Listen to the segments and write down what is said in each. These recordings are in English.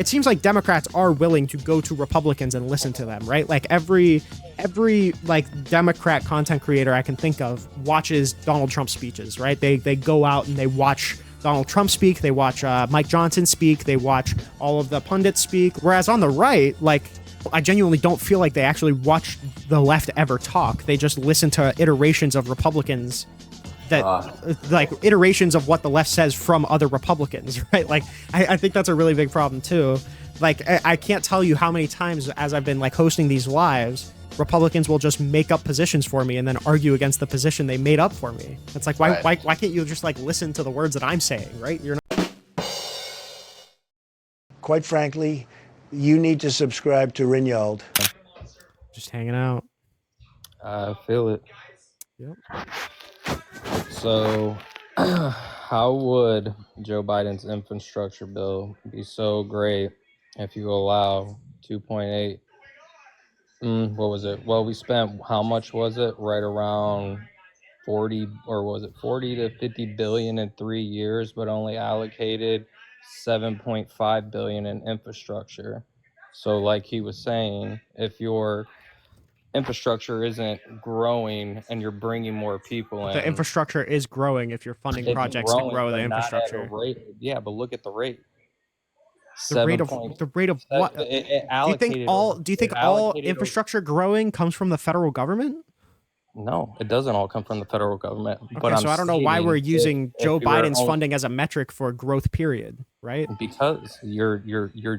it seems like Democrats are willing to go to Republicans and listen to them, right? Like every like Democrat content creator I can think of watches Donald Trump speeches, right? They go out and they watch Donald Trump speak, they watch Mike Johnson speak, they watch all of the pundits speak. Whereas on the right, like, I genuinely don't feel like they actually watch the left ever talk. They just listen to iterations of Republicans that like iterations of what the left says from other Republicans, right? Like, I think that's a really big problem too. Like, I can't tell you how many times as I've been like hosting these lives, Republicans will just make up positions for me and then argue against the position they made up for me. It's like, why can't you just like listen to the words that I'm saying, right? You're not. Quite frankly, you need to subscribe to Ringold. Just hanging out. I feel it. Yep. So, how would Joe Biden's infrastructure bill be so great if you allow 2.8? What was it? Well, we spent, how much was it? Right around 40, or was it 40 to 50 billion in 3 years, but only allocated 7.5 billion in infrastructure. So like he was saying, if your infrastructure isn't growing and you're bringing more people in, the infrastructure is growing if you're funding projects to grow the infrastructure. Yeah, but look at the rate. The rate of what? Do you think all infrastructure growing comes from the federal government? No, it doesn't all come from the federal government. Okay, but so I don't know why we're using Joe Biden's funding as a metric for growth period, right? Because you're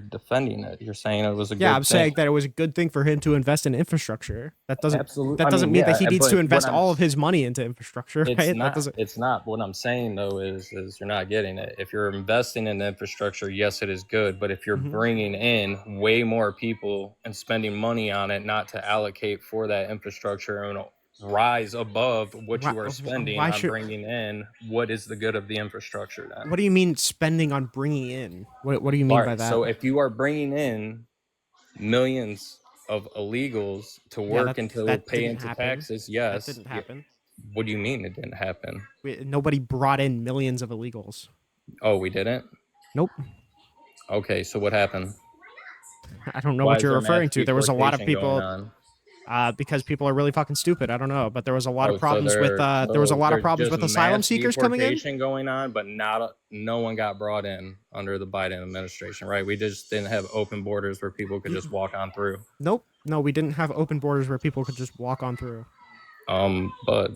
defending it. You're saying it was a good thing. Yeah, I'm saying that it was a good thing for him to invest in infrastructure. That doesn't mean that he needs to invest all of his money into infrastructure, right? It's not. What I'm saying though is you're not getting it. If you're investing in infrastructure, yes, it is good. But if you're bringing in way more people and spending money on it, not to allocate for that infrastructure and rise above what you are spending on bringing in, what is the good of the infrastructure then? What do you mean spending on bringing in? What do you mean by that? So if you are bringing in millions of illegals to work and to pay into taxes, yes. That didn't happen. What do you mean it didn't happen? Nobody brought in millions of illegals. Oh, we didn't? Nope. Okay, so what happened? I don't know what you're referring to. There was a lot of people... because people are really fucking stupid. I don't know, but there was a lot of problems with asylum seekers coming in. Going on, but no one got brought in under the Biden administration, right? We just didn't have open borders where people could just walk on through. Nope, no, we didn't have open borders where people could just walk on through. But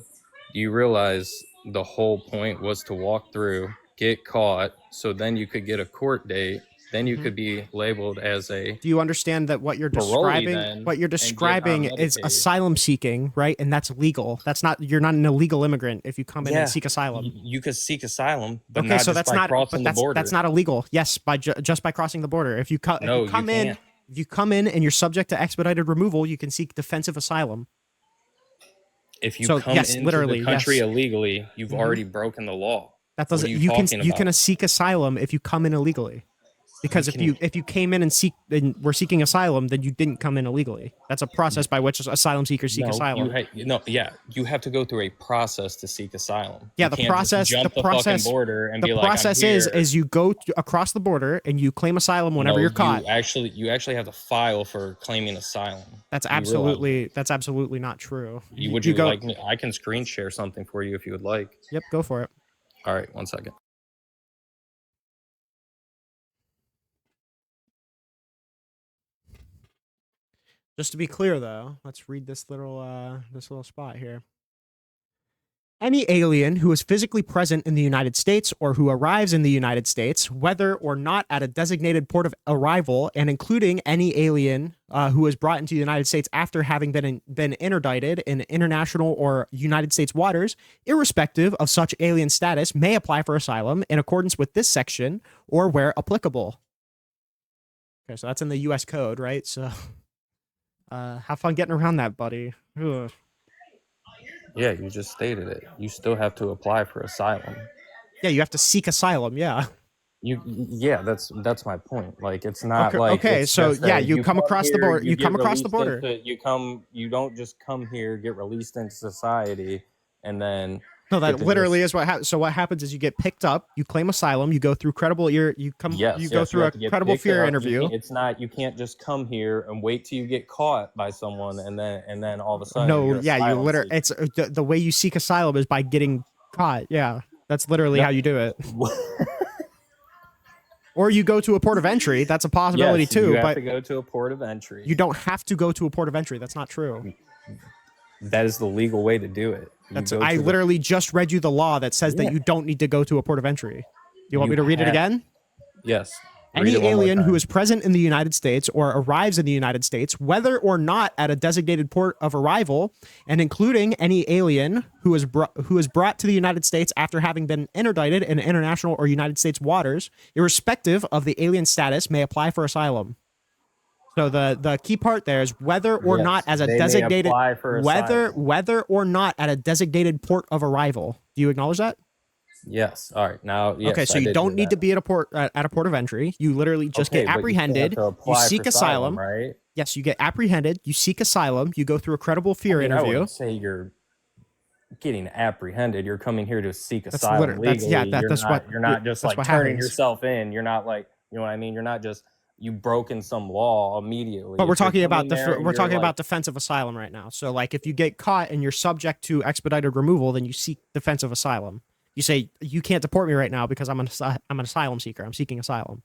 you realize the whole point was to walk through, get caught, so then you could get a court date. Then you could be labeled as a... Do you understand that what you're describing? What you're describing is asylum seeking, right? And that's legal. That's not. You're not an illegal immigrant if you come in and seek asylum. You could seek asylum, but okay, so that's not. That's not illegal. Yes, just by crossing the border. If you come in and you're subject to expedited removal, you can seek defensive asylum. If you come into the country illegally, you've already broken the law. That doesn't. You can seek asylum if you come in illegally. Because if you came in and were seeking asylum, then you didn't come in illegally. That's a process by which asylum seekers seek asylum. You have to go through a process to seek asylum. Yeah, the process is you go across the border and you claim asylum whenever you're caught. You actually have to file for claiming asylum. That's absolutely not true. I can screen share something for you if you would like. Yep, go for it. All right, 1 second. Just to be clear, though, let's read this little spot here. Any alien who is physically present in the United States or who arrives in the United States, whether or not at a designated port of arrival, and including any alien who is brought into the United States after having been interdicted in international or United States waters, irrespective of such alien status, may apply for asylum in accordance with this section or where applicable. Okay, so that's in the U.S. Code, right? So... have fun getting around that, buddy. Ugh. Yeah, you just stated it. You still have to apply for asylum. Yeah, you have to seek asylum. Yeah. That's my point. Like, it's not you come across the border. You come across the border. You don't just come here, get released into society, and then No, that get to literally just is what happens. So what happens is you get picked up, you claim asylum, you go through you go yes, you through have a to get credible picked fear up. interview. You can't just come here and wait till you get caught by someone and then all of a sudden No, you're yeah, you asylum literally seeker. it's the way you seek asylum is by getting caught. Yeah, that's literally No, how you do it. Or you go to a port of entry. That's a possibility yes, you too, have but to go to a port of entry. you don't have to go to a port of entry. That's not true. That is the legal way to do it. You That's go I to the literally just read you the law that says that yeah. you don't need to go to a port of entry. Do you want me You to read it have again? yes. Read Any it one more alien who time. is present in the United States or arrives in the United States, whether or not at a designated port of arrival, and including any alien who is brought to the United States after having been interdicted in international or United States waters, irrespective of the alien status, may apply for asylum. So the key part there is whether or not Yes, as a they may designated apply for asylum. whether or not at a designated port of arrival. Do you acknowledge that? Yes. All right. Now, Okay, yes, so I you did don't hear need that. to be at a port of entry. You literally just get Okay, but you still have apprehended. to You apply for seek asylum, asylum. right? Yes, you get apprehended. You seek asylum. You go through a credible I fear mean, I interview. wouldn't say you're getting apprehended. You're coming here to seek That's asylum legally. You're not just that's like what turning happens. yourself in. You're not like, you know what I mean? You're not just you broken some law immediately. But If you're coming about there and we're you're talking like, about defensive asylum right now. So like if you get caught and you're subject to expedited removal, then you seek defensive asylum. You say you can't deport me right now because I'm an asylum seeker. I'm seeking asylum.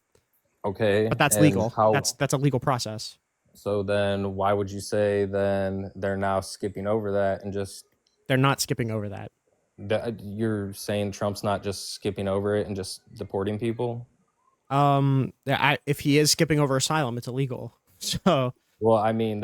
okay, But that's and legal. how That's a legal process. so then why would you say then they're now skipping over that and just They're not skipping over that. you're saying Trump's not just skipping over it and just deporting people? If he is skipping over asylum, it's illegal. So Well, I mean,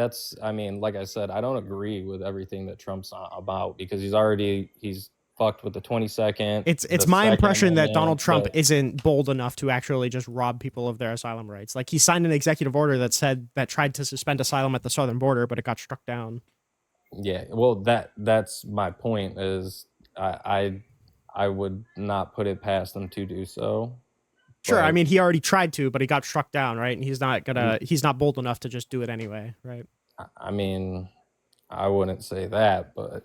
like I said, I don't agree with everything that Trump's about because he's fucked with the 22nd, it's the my Second impression that Donald Amendment, Trump isn't bold enough to actually just rob people of their asylum rights. Like he signed an executive order that tried to suspend asylum at the southern border, but it got struck down. yeah. Well, that's my point is I would not put it past them to do so. Sure, I But mean he already tried to, but he got struck down, right? And he's not bold enough to just do it anyway, right? I mean, I wouldn't say that, but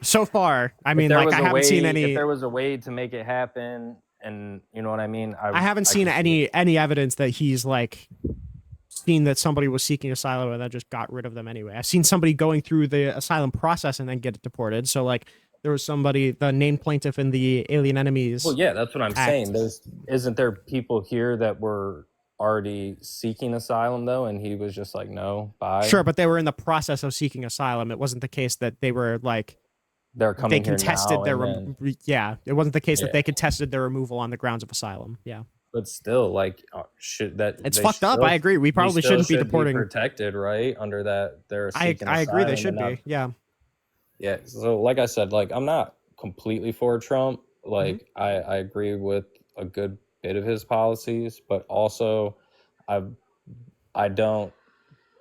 So far, I if mean, there like was I a haven't seen way, if any. there was a way to make it happen, and you know what I mean, I haven't seen could see it. any evidence that he's like seen that somebody was seeking asylum and then just got rid of them anyway. I've seen somebody going through the asylum process and then get deported. So like there was somebody, the named plaintiff in the Alien Enemies Well, yeah, that's what I'm Act. saying. Isn't there people here that were already seeking asylum though, and he was just like, no, bye. Sure, but they were in the process of seeking asylum. It wasn't the case that they were like They're they coming here contested now, their and then yeah. It wasn't the case that yeah, they contested their removal on the grounds of asylum. Yeah, but still, like, should that it's they fucked up. I still agree. We he probably still shouldn't be should be deporting. protected, right? Under that, they're seeking I agree. They asylum and should not. be. Yeah. Yeah. So, like I said, like I'm not completely for Trump. Mm-hmm. Like I agree with a good bit of his policies, but also I I don't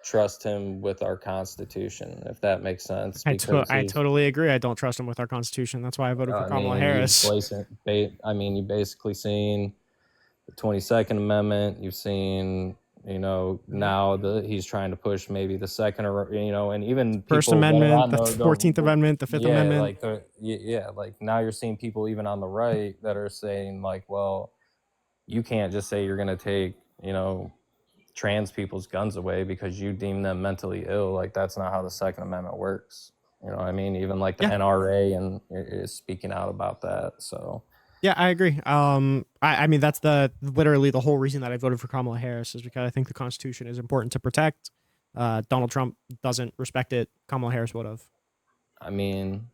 trust him with our Constitution, if that makes sense, because I he's. totally agree. I don't trust him with our Constitution. That's why I voted for I Kamala mean, Harris. you basically seen the 22nd Amendment. You've seen, now he's trying to push maybe the second, or and even First people that are Amendment, on the 14th Amendment, the Fifth yeah, Amendment. like now you're seeing people even on the right that are saying like, well, you can't just say you're gonna take, trans people's guns away because you deem them mentally ill. Like that's not how the Second Amendment works. You know what I mean? Even like the Yeah. NRA and is speaking out about that. So Yeah, I agree. I mean that's literally the whole reason that I voted for Kamala Harris is because I think the Constitution is important to protect. Donald Trump doesn't respect it. Kamala Harris would have. I mean,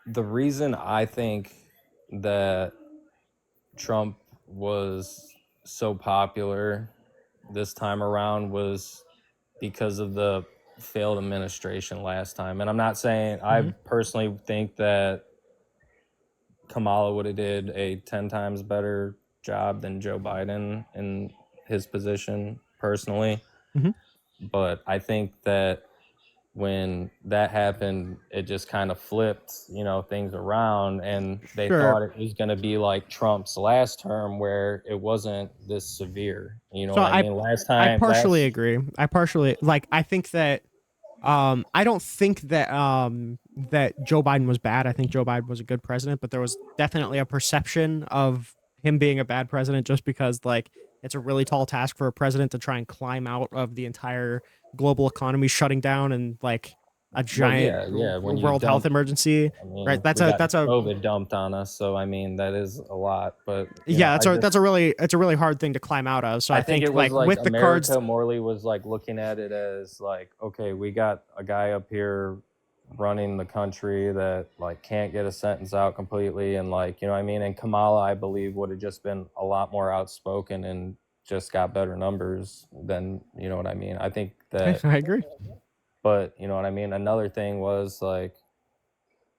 the reason I think that Trump was so popular this time around was because of the failed administration last time. And I'm not saying I personally think that Kamala would have did a 10 times better job than Joe Biden in his position personally. Mhm. But I think that when that happened, it just kind of flipped, things around, and they Sure. thought it was going to be like Trump's last term where it wasn't this severe. You know So what I mean? Last I time, partially agree. I think that I don't think that Joe Biden was bad. I think Joe Biden was a good president, but there was definitely a perception of him being a bad president just because like it's a really tall task for a president to try and climb out of the entire global economy shutting down and like a Well, giant yeah, yeah. When you world health dump, emergency, I right? mean, That's we a got that's a COVID dumped on us, so I mean that is a lot. But yeah, I just that's a really it's a really hard thing to climb out of. So I I think think it was like like with the cards. America Morley was like looking at it as like, okay, we got a guy up here running the country that like can't get a sentence out completely, and like I mean. And Kamala, I believe, would have just been a lot more outspoken and just got better numbers than what I mean. I think that, I agree. but what I mean. Another thing was like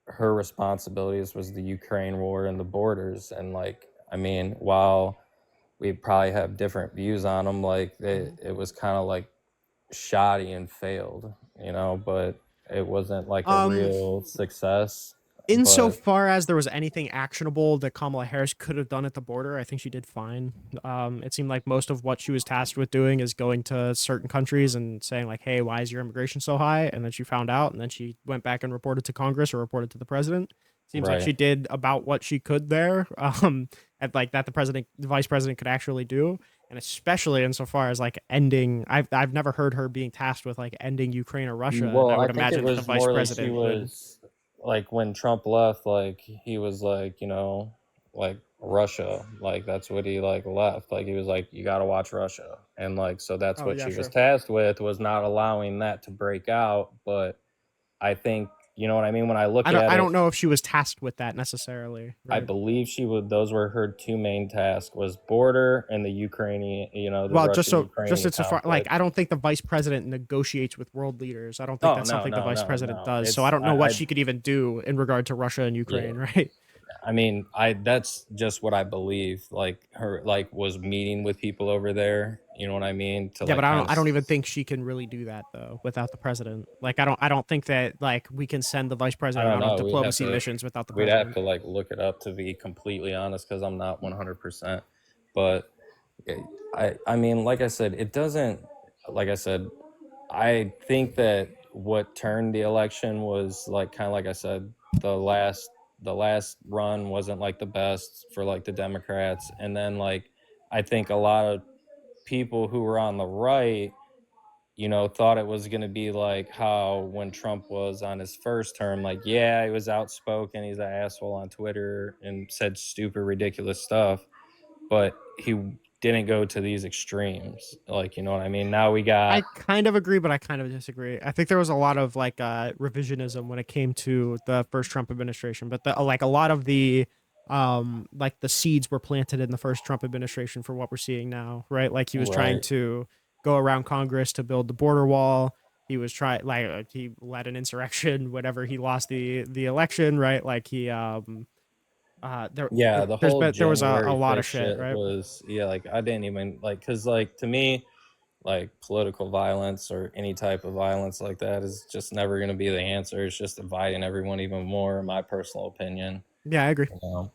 her responsibilities was the Ukraine war and the borders, and like I mean, while we probably have different views on them. Like it was kind of like shoddy and failed, but it wasn't like a Um, real success. But Insofar as there was anything actionable that Kamala Harris could have done at the border, I think she did fine. It seemed like most of what she was tasked with doing is going to certain countries and saying like, "Hey, why is your immigration so high?" And then she found out, and then she went back and reported to Congress or reported to the president. Seems like right, she did about what she could there, and like that the vice president could actually do, and especially insofar as like ending. I've never heard her being tasked with like ending Ukraine or Russia, and well, I I would think it imagine that the was vice more like she president would. was like when Trump left, like he was like like Russia, like that's what he like left. Like he was like, you got to watch Russia, and like so that's Oh what yeah, she was sure. tasked with, was not allowing that to break out. But I think what I mean. When I look at I it, don't know if she was tasked with that necessarily, I right? believe she would. Those were her two main tasks: was border and the Ukrainian, the Well, just Russian-Ukrainian insofar like conflict. I don't think the vice president negotiates with world leaders. I don't think Oh that's no, something the no, vice no, president no! does. So I It's don't know what she could even do in regard to Russia and yeah. Ukraine, right? I mean, I that's just what I believe. Like her, like was meeting with people over there. You know what I mean? To Yeah, but like kind of. I don't even think she can really do that though without the president. Like I don't think that like we can send the vice I president don't out on know. diplomacy missions without the We'd have president. to like look it up to be completely honest, because I'm not 100%. But I mean, like I said, it doesn't. Like I said, I think that what turned the election was like kind of like I said, the last the last run wasn't like the best for like the Democrats, and then like I think a lot of people who were on the right, thought it was going to be like how when Trump was on his first term, like yeah, he was outspoken, he's an asshole on Twitter and said stupid ridiculous stuff, but he didn't go to these extremes. Like, you know what I mean? Now we got I kind of agree, but I kind of disagree. I think there was a lot of like revisionism when it came to the first Trump administration, but like a lot of the like the seeds were planted in the first Trump administration for what we're seeing now, right? Like he was trying right. to go around Congress to build the border wall. He was trying like he led an insurrection whenever he lost the election, right? Like he Yeah, the there's whole been there was a January lot of 6th shit, shit right? was, yeah, like I didn't even like, cuz like to me, like political violence or any type of violence like that is just never going to be the answer. It's just dividing everyone even more, in my personal opinion. Yeah, I agree. you know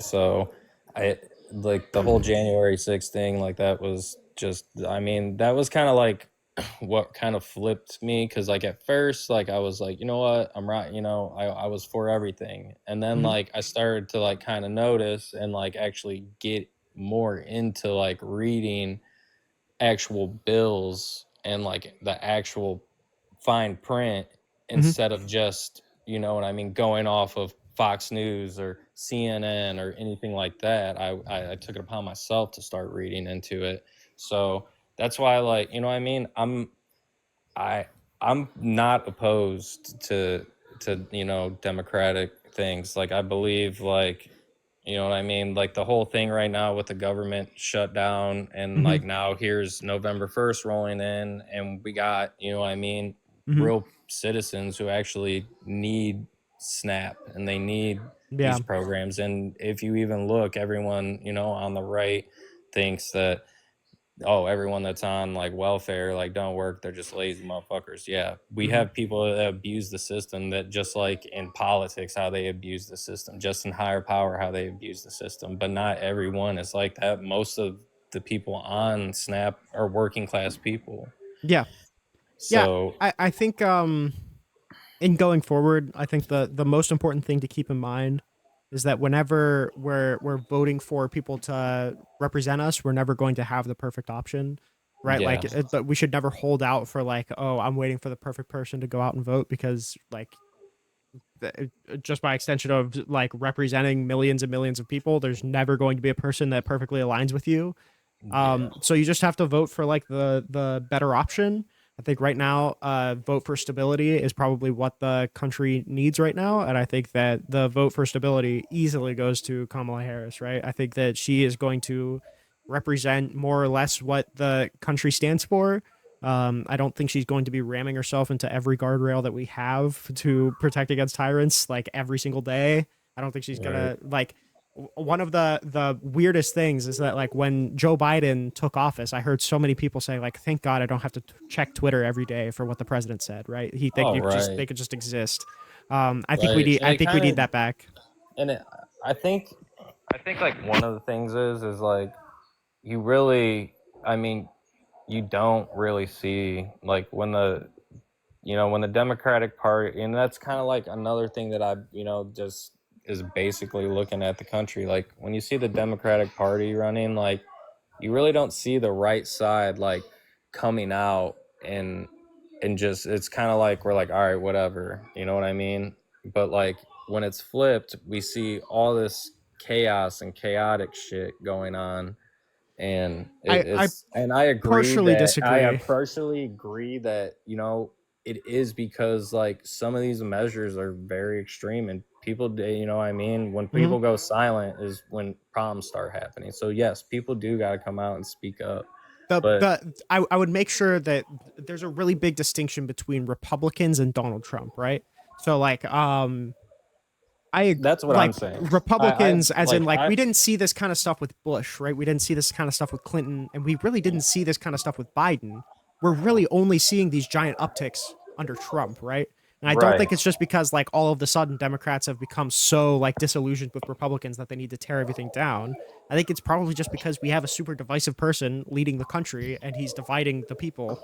so I like the whole January 6th thing, like that was just, I mean, that was kind of like what kind of flipped me, because like at first, like I was like, you know what, I'm right, I was for everything, and then Hmm. like I started to like kind of notice and like actually get more into like reading actual bills and like the actual fine print, Hmm. instead of just, what I mean, going off of Fox News or CNN or anything like that. I took it upon myself to start reading into it. So that's why, like, what I mean, I I'm not opposed to democratic things. Like I believe, like, what I mean, like the whole thing right now with the government shut down, and Hmm. like now here's November 1st rolling in, and we got, what I mean, Hmm. real citizens who actually need SNAP and they need Yeah. these programs. And if you even look, everyone, on the right thinks that, oh, everyone that's on like welfare, like don't work, they're just lazy motherfuckers. Yeah, we Hmm. have people that abuse the system, that just like in politics, how they abuse the system, just in higher power, how they abuse the system. But not everyone is like that. Most of the people on SNAP are working class people. Yeah. Yeah, So I think in going forward, I think the most important thing to keep in mind is that whenever we're voting for people to represent us, we're never going to have the perfect option, right? yeah, But we should never hold out for like, oh, I'm waiting for the perfect person to go out and vote because like just by extension of like representing millions and millions of people, there's never going to be a person that perfectly aligns with you. yeah. So you just have to vote for like the better option. I think right now, vote for stability is probably what the country needs right now, and I think that the vote for stability easily goes to Kamala Harris. Right? I think that she is going to represent more or less what the country stands for. I don't think she's going to be ramming herself into every guardrail that we have to protect against tyrants like every single day. I don't think she's Right. gonna like one of the weirdest things is that like when Joe Biden took office, I heard so many people say like, "Thank God I don't have to check Twitter every day for what the president said." Right? He think Oh, you just right, they could just exist. right. And I it think we kind need of, that back. and it, I think, I think like one of the things is like you really, I mean, you don't really see like when the when the Democratic Party, and that's kind of like another thing that I, just is basically looking at the country. Like when you see the Democratic Party running, like you really don't see the right side like coming out and just it's kind of like we're like, all right, whatever, you know what I mean? But like when it's flipped, we see all this chaos and chaotic shit going on, and I it's and I agree partially that I disagree. partially agree that it is because like some of these measures are very extreme, and people do, what I mean, when Mhm. people go silent is when problems start happening. So yes, people do got to come out and speak up, but I would make sure that there's a really big distinction between Republicans and Donald Trump, right? So like that's what I'm like saying. I Republicans, as in like like I we didn't see this kind of stuff with Bush, right? We didn't see this kind of stuff with Clinton, and we really didn't see this kind of stuff with Biden. We're really only seeing these giant upticks under Trump, right? And I don't right. think it's just because like all of the sudden Democrats have become so like disillusioned with Republicans that they need to tear everything down. I think it's probably just because we have a super divisive person leading the country and he's dividing the people.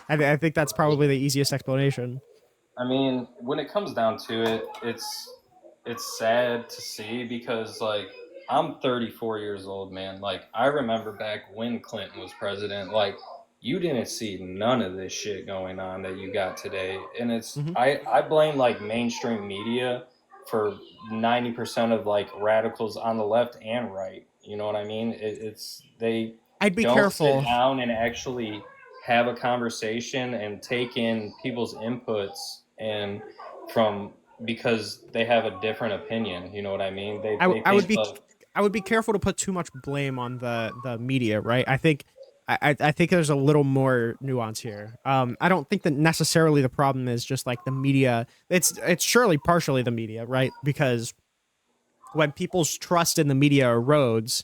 I think that's probably the easiest explanation. I mean, when it comes down to it, it's sad to see because like I'm 34 years old, man. Like I remember back when Clinton was president, like you didn't see none of this shit going on that you got today. And it's Hmm. I blame like mainstream media for 90% of like radicals on the left and right. You know what I mean? It's they I'd be don't sit careful. down and actually have a conversation and take in people's inputs and from because they have a different opinion. You know what I mean? They I would think be like I would be careful to put too much blame on the media, right? I think there's a little more nuance here. I don't think that necessarily the problem is just like the media. It's surely partially the media, right? Because when people's trust in the media erodes,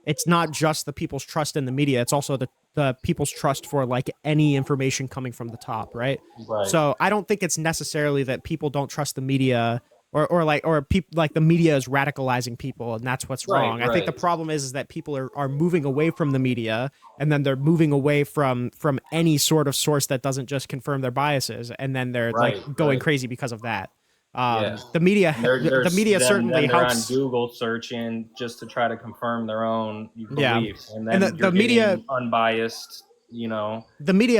it's not just the people's trust in the media, it's also the people's trust for like any information coming from the top, right? right, So I don't think it's necessarily that people don't trust the media or people like the media is radicalizing people and that's what's right, wrong. I think the right, problem is that people are moving away from the media and then they're moving away from any sort of source that doesn't just confirm their biases and then they're like right, going right. crazy because of that. Yeah. The media Then certainly they're on helps. Google searching just to try to confirm their own Yeah. beliefs, and And then you're the media getting unbiased. You know,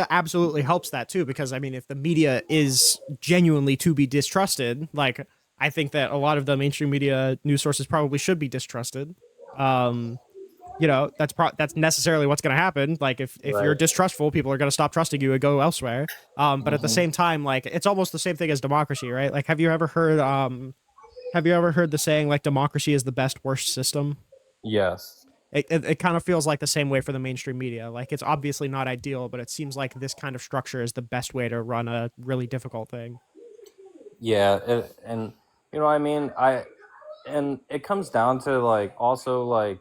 absolutely helps that too because I mean if the media is genuinely to be distrusted, like I think that a lot of the mainstream media news sources probably should be distrusted. um that's necessarily what's going to happen. Like if you're right? distrustful, people are going to stop trusting you and go elsewhere. But at the Hmm. same time, like it's almost the same thing as democracy, right? Like have you ever heard the saying like democracy is the best worst system? Yes. It kind of feels like the same way for the mainstream media. Like it's obviously not ideal, but it seems like this kind of structure is the best way to run a really difficult thing. Yeah, and what I mean. And it comes down to like also like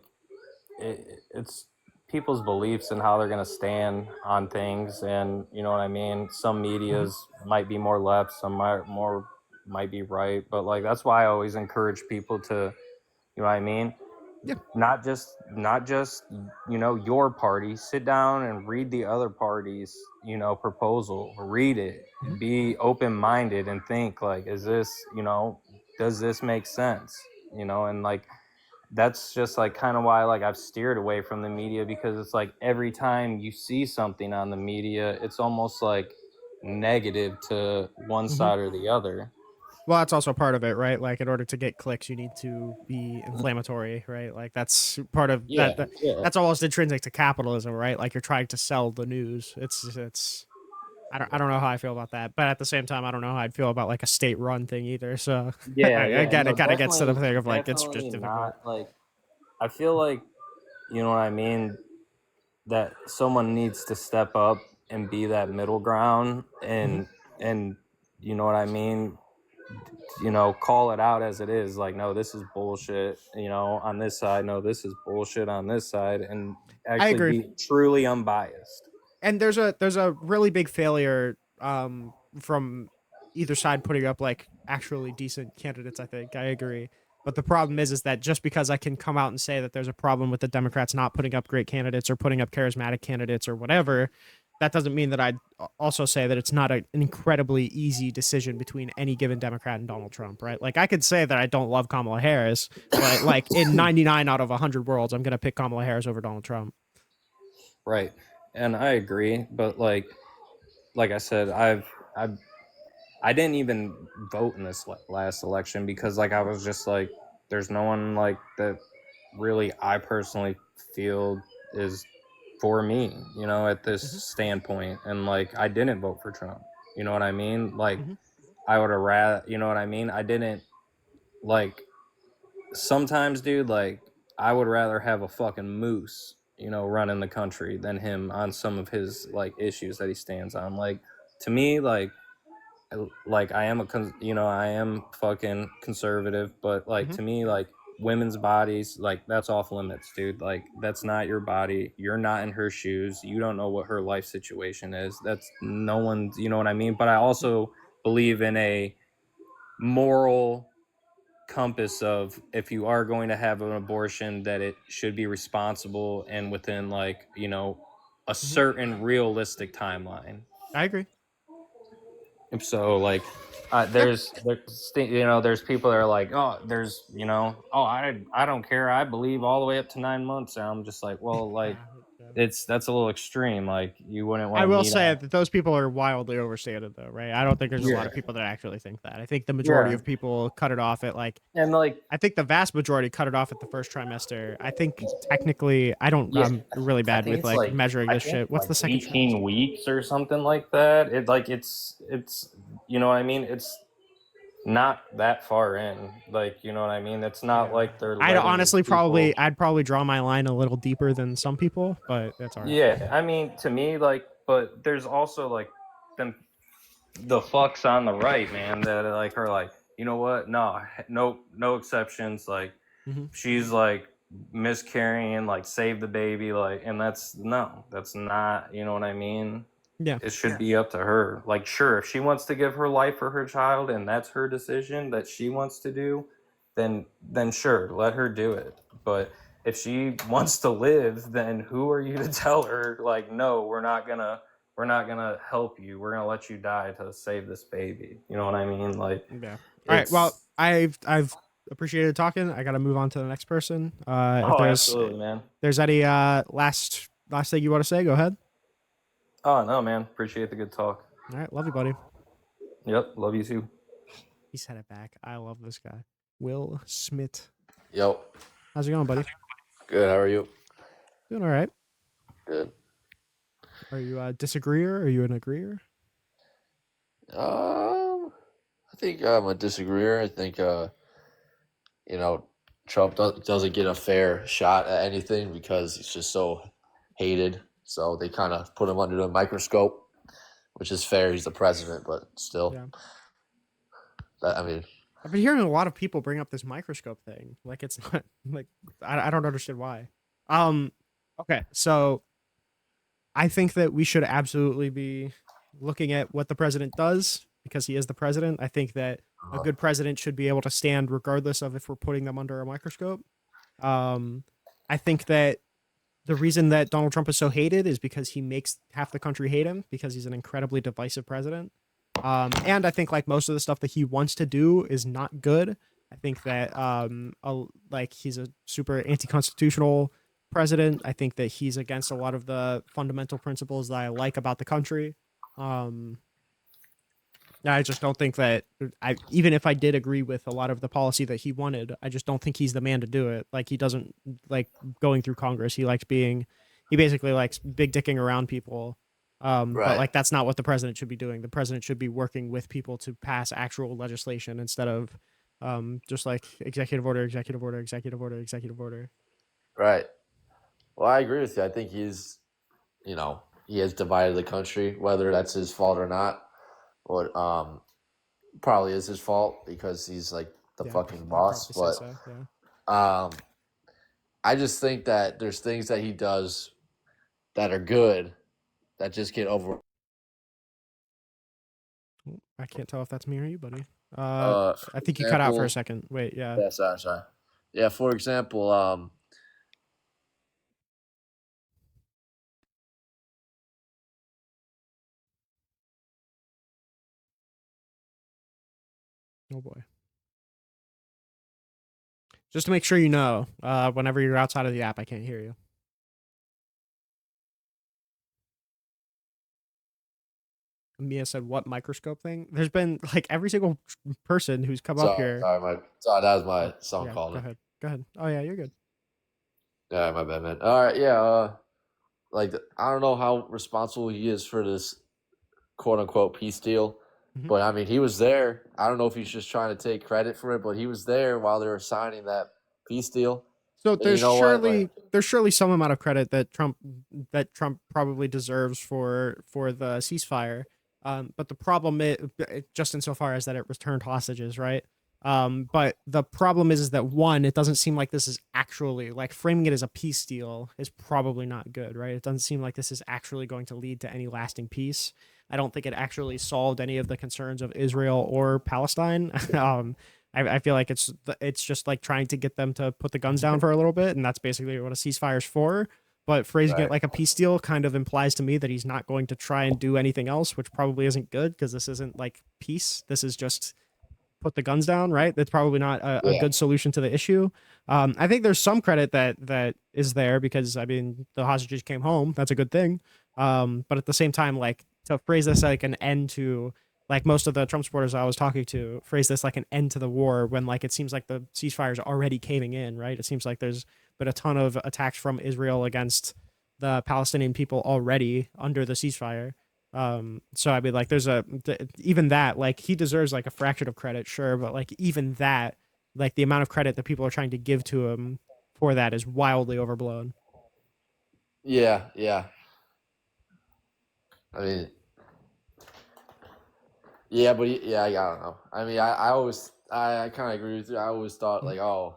it's people's beliefs and how they're going to stand on things, and you know what I mean. Some Hmm. medias might be more left, some might be right, but like that's why I always encourage people to, you know what I mean, Yeah. Not just your party. Sit down and read the other party's proposal. Read it. Mhm. Be open minded and think like, is this does this make sense? And like that's just like kind of why like I've steered away from the media, because it's like every time you see something on the media, it's almost like negative to one Mhm. side or the other. Well, that's also part of it, right? Like, in order to get clicks, you need to be inflammatory, right? Like, that's part of Yeah, yeah. that's almost intrinsic to capitalism, right? Like, you're trying to sell the news. It's. I don't know how I feel about that, but at the same time, I don't know how I'd feel about like a state-run thing either. So, Yeah, yeah. again, No, it kind of gets to the definitely, thing of like it's just definitely difficult. not. Like, I feel like, you know what I mean, that someone needs to step up and be that middle ground, Hmm. and you know what I mean, call it out as it is. Like, no, this is bullshit, on this side. No, this is bullshit on this side, and I actually agree. be truly unbiased. And there's a really big failure from either side putting up like actually decent candidates. I think I agree, but the problem is that just because I can come out and say that there's a problem with the Democrats not putting up great candidates or putting up charismatic candidates or whatever, that doesn't mean that I'd also say that it's not an incredibly easy decision between any given Democrat and Donald Trump, right? Like I could say that I don't love Kamala Harris, but like in 99 out of 100 worlds, I'm gonna pick Kamala Harris over Donald Trump. Right. And I agree, but like I said, I didn't even vote in this last election because like I was just like, there's no one like that really I personally feel is for me, at this Hmm. standpoint. And like I didn't vote for Trump. You know what I mean? Like Hmm. I would have rather, you know what I mean? I didn't like sometimes, dude, like I would rather have a fucking moose, running the country than him on some of his like issues that he stands on. Like to me, like I am I am fucking conservative, but like Hmm. to me, like women's bodies, like that's off limits, dude. Like that's not your body. You're not in her shoes. You don't know what her life situation is. That's no one's, you know what I mean? But I also believe in a moral compass of if you are going to have an abortion, that it should be responsible and within like, a Hmm. certain realistic timeline. I agree. So like Yeah. there's people that are like, oh, there's oh, I don't care, I believe all the way up to 9 months, and I'm just like, well, like Yeah. that's a little extreme. Like you wouldn't want I to will meet say on. that those people are wildly overstated, though, right? I don't think there's a lot Yeah, of people that actually think that. I think the majority yeah, of people cut it off at like, and like I think the vast majority cut it off at the first trimester. I think technically, I don't, yeah, I'm really I bad think with it's like like measuring I this think shit. it's What's like the second 18 trimester? weeks or something like that. It like it's you know what I mean. It's not that far in. Like you know what I mean. It's not Yeah. like they're I'd letting these honestly people. I'd probably draw my line a little deeper than some people, but that's all right. Yeah, I mean, to me, like, but there's also like them the fucks on the right, man, that like are like, you know what? No, no exceptions. Like, Hmm. she's like miscarrying, like save the baby, like, and that's no, that's not. You know what I mean? Yeah. It should be up to her. Like, sure, if she wants to give her life for her child and that's her decision that she wants to do, then sure, let her do it. But if she wants to live, then who are you to tell her like, no, we're not gonna help you. We're gonna let you die to save this baby. You know what I mean? Like, Yeah. All right. Well, it's I've appreciated talking. I got to move on to the next person. If oh, absolutely, man. there's any last thing you want to say, go ahead. Oh no, man. Appreciate the good talk. All right. Love you, buddy. Yep, love you too. He said it back. I love this guy. Will Smith. Yo, How's it going, buddy? good. How are you? Doing all right. Good. Are you a disagreeer? Are you an agreeer? I think I'm a disagreeer. I think you know, Trump doesn't get a fair shot at anything because he's just so hated. So they kind of put him under the microscope, which is fair. He's the president, but still, Yeah. I mean, I've been hearing a lot of people bring up this microscope thing. Like it's not like I don't understand why. Um. Okay. So I think that we should absolutely be looking at what the president does because he is the president. I think that a good president should be able to stand regardless of if we're putting them under a microscope. I think that the reason that Donald Trump is so hated is because he makes half the country hate him because he's an incredibly divisive president. And I think like most of the stuff that he wants to do is not good. I think that like he's a super anti-constitutional president. I think that he's against a lot of the fundamental principles that I like about the country. Um, I just don't think that even if I did agree with a lot of the policy that he wanted, I just don't think he's the man to do it. Like he doesn't like going through Congress. He basically likes big dicking around people. But Right. like that's not what the president should be doing. The president should be working with people to pass actual legislation instead of just like executive order, executive order, executive order, executive order. Right. Well, I agree with you. I think he has divided the country, whether that's his fault or not. But probably is his fault because he's like the Yeah, fucking I'd boss. probably say But so. Yeah. um, I just think that there's things that he does that are good that just get over. I can't tell if that's me or you, buddy. I For think you cut out for a example, second. Wait, yeah. yeah, sorry. Yeah, for example, Oh boy. Just to make sure you know, whenever you're outside of the app, I can't hear you. Mia said, "What microscope thing?" There's been like every single person who's come up here. sorry, that was my son Yeah, go calling. ahead. Go ahead. Oh yeah, you're good. Yeah, my bad, man. All right, yeah. Like I don't know how responsible he is for this quote unquote peace deal, Mhm. but I mean he was there. I don't know if he's just trying to take credit for it, but he was there while they were signing that peace deal. So And you know what? Like, there's surely some amount of credit that Trump probably deserves for the ceasefire. But the problem is just insofar as that it returned hostages, right? But the problem is that one, it doesn't seem like this is actually like framing it as a peace deal is probably not good, right? It doesn't seem like this is actually going to lead to any lasting peace. I don't think it actually solved any of the concerns of Israel or Palestine. I feel like it's just like trying to get them to put the guns down for a little bit, and that's basically what a ceasefire is for. But phrasing it right? like a peace deal kind of implies to me that he's not going to try and do anything else, which probably isn't good because this isn't like peace. This is just put the guns down, right? That's probably not a Yeah, good solution to the issue. I think there's some credit that is there because I mean the hostages came home. That's a good thing. But at the same time, like to phrase this like an end to like most of the Trump supporters I was talking to phrase this like an end to the war when like it seems like the ceasefire is already caving in, right? It seems like there's been a ton of attacks from Israel against the Palestinian people already under the ceasefire. So I mean, like, even that, like, he deserves like a fraction of credit, sure, but like, even that, like, the amount of credit that people are trying to give to him for that is wildly overblown. yeah. I mean, yeah, but yeah, I don't know. I mean, I kind of agree with you. I always thought Mhm. like, oh,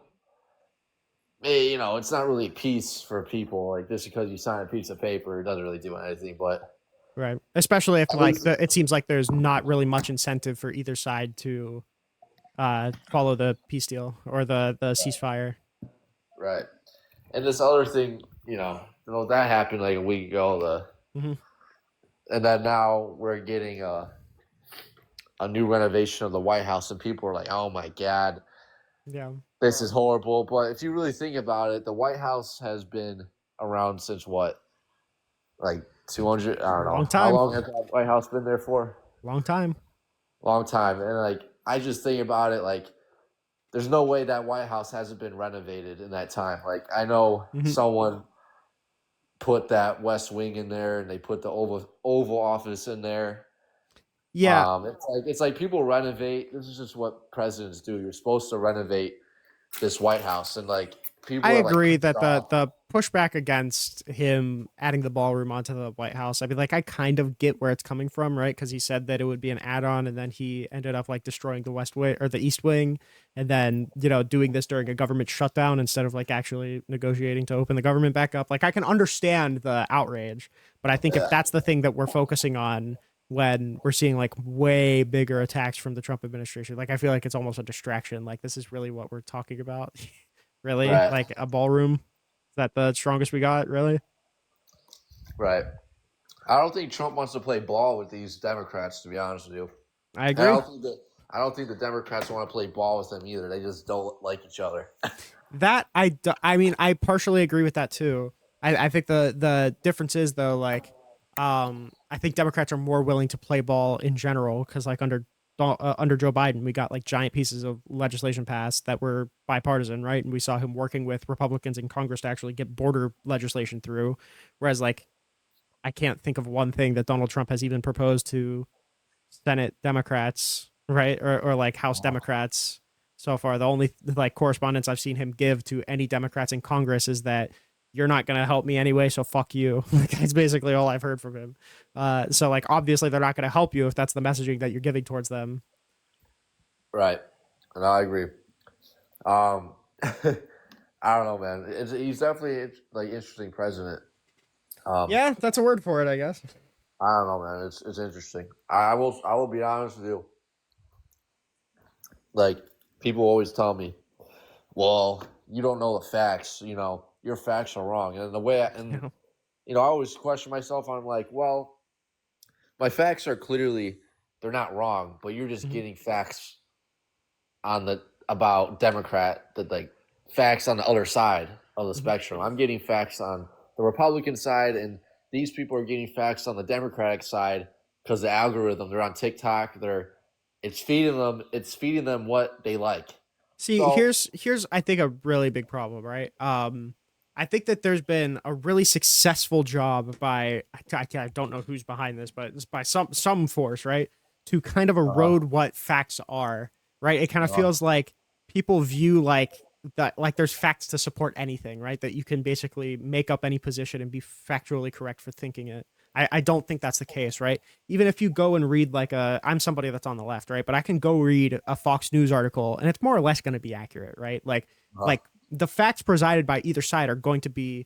hey, it's not really peace for people. Like just because you sign a piece of paper, it doesn't really do anything. But Right. Especially if at like least, it seems like there's not really much incentive for either side to follow the peace deal or the ceasefire. right. And this other thing, that happened like a week ago. Hmm. And then now we're getting a new renovation of the White House, and people are like, "Oh my God, Yeah. this is horrible." But if you really think about it, the White House has been around since what, like 200? I don't know. Long How time. long has the White House been there for? Long time. Long time. And like, I just think about it, like, there's no way that White House hasn't been renovated in that time. Like, I know Hmm. someone put that West Wing in there, and they put the Oval Office in there. Yeah, It's like people renovate. This is just what presidents do. You're supposed to renovate this White House, and like I people are like agree pissed that off. the pushback against him adding the ballroom onto the White House, I mean, like I kind of get where it's coming from, right? Because he said that it would be an add-on, and then he ended up like destroying the West Wing or the East Wing, and then doing this during a government shutdown instead of like actually negotiating to open the government back up. Like I can understand the outrage, but I think if Yeah, that's the thing that we're focusing on when we're seeing like way bigger attacks from the Trump administration, like I feel like it's almost a distraction. Like this is really what we're talking about. Really? Right. Like a ballroom? Is that the strongest we got? Really? Right. I don't think Trump wants to play ball with these Democrats, to be honest with you. I And agree. I don't think the Democrats want to play ball with them either. They just don't like each other. I mean, I partially agree with that too. I think the difference is though, like, I think Democrats are more willing to play ball in general because like under Joe Biden, we got like giant pieces of legislation passed that were bipartisan, right? And we saw him working with Republicans in Congress to actually get border legislation through. Whereas like I can't think of one thing that Donald Trump has even proposed to Senate Democrats, right, or like House Democrats so far. The only like correspondence I've seen him give to any Democrats in Congress is that you're not going to help me anyway, so fuck you. Like, that's basically all I've heard from him. So like obviously they're not going to help you if that's the messaging that you're giving towards them. Right. And I agree. Um, I don't know, man. He's definitely like interesting president. Yeah, that's a word for it, I guess. I don't know, man. It's interesting. I will be honest with you. Like people always tell me, well, you don't know the facts. You know, your facts are wrong. And the way I always question myself. I'm like, well, my facts are clearly they're not wrong, but you're just Mhm. getting facts on the about Democrat that like facts on the other side of the spectrum. I'm getting facts on the Republican side, and these people are getting facts on the Democratic side because the algorithm. They're on TikTok. It's feeding them what they like. See, So here's I think a really big problem, right? I think that there's been a really successful job by I don't know who's behind this, but it's by some force, right? To kind of erode what facts are, right? It kind of feels like people view like that like there's facts to support anything, right? That you can basically make up any position and be factually correct for thinking it. I don't think that's the case, right? Even if you go and read like I'm somebody that's on the left, right? But I can go read a Fox News article and it's more or less going to be accurate, right? Like the facts presided by either side are going to be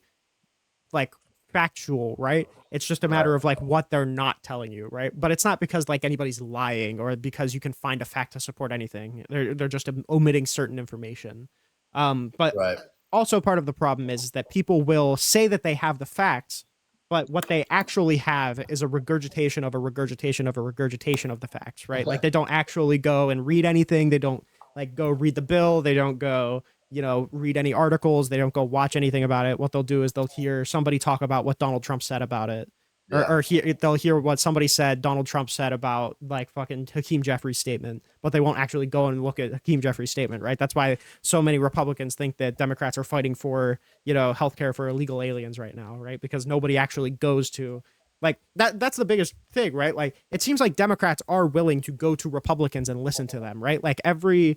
like factual, right? It's just a matter right, of like what they're not telling you, right? But it's not because like anybody's lying or because you can find a fact to support anything. They're just omitting certain information. But right, also part of the problem is that people will say that they have the facts, but what they actually have is a regurgitation of a regurgitation of a regurgitation of the facts, right? Like they don't actually go and read anything. They don't like go read the bill. They don't go, read any articles. They don't go watch anything about it. What they'll do is they'll hear somebody talk about what Donald Trump said about it. yeah, They'll hear what somebody said, Donald Trump said about like fucking Hakeem Jeffries' statement, but they won't actually go and look at Hakeem Jeffries' statement, right? That's why so many Republicans think that Democrats are fighting for, healthcare for illegal aliens right now, right? Because nobody actually goes to like that's the biggest thing, right? Like it seems like Democrats are willing to go to Republicans and listen to them, right? Like every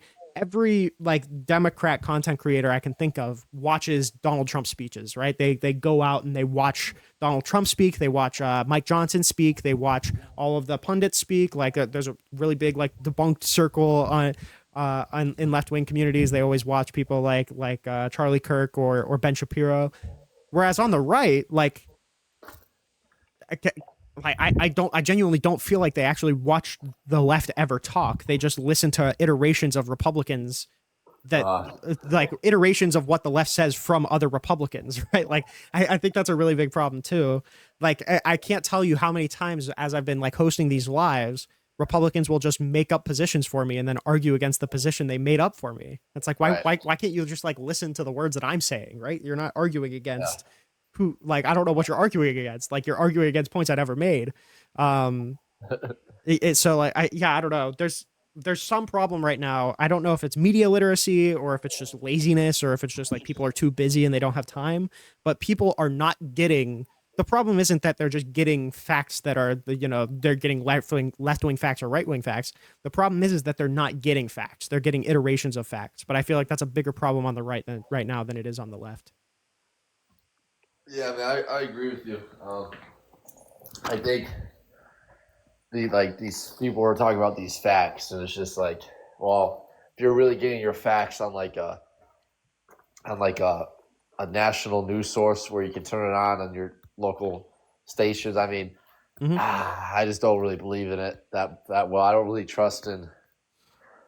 like Democrat content creator I can think of watches Donald Trump speeches, right? They go out and they watch Donald Trump speak. They watch Mike Johnson speak. They watch all of the pundits speak. Like there's a really big like debunked circle in left wing communities. They always watch people like Charlie Kirk or Ben Shapiro. Whereas on the right, like I genuinely don't feel like they actually watch the left ever talk. They just listen to iterations of Republicans that like iterations of what the left says from other Republicans, right? Like I think that's a really big problem too. Like I can't tell you how many times as I've been like hosting these lives, Republicans will just make up positions for me and then argue against the position they made up for me. It's like right, why can't you just like listen to the words that I'm saying, right? You're not arguing yeah, against who like I don't know what you're arguing against. Like you're arguing against points I never made. Um so like I don't know. There's some problem right now. I don't know if it's media literacy or if it's just laziness or if it's just like people are too busy and they don't have time, but people are not getting the problem isn't that they're just getting facts that are they're getting left-wing facts or right-wing facts. The problem is that they're not getting facts. They're getting iterations of facts. But I feel like that's a bigger problem on the right now than it is on the left. yeah. Man, I agree with you. I think these people are talking about these facts, and it's just like, well, if you're really getting your facts on a national news source where you can turn it on your local stations, I mean, Mm-hmm. I just don't really believe in it that well. I don't really trust in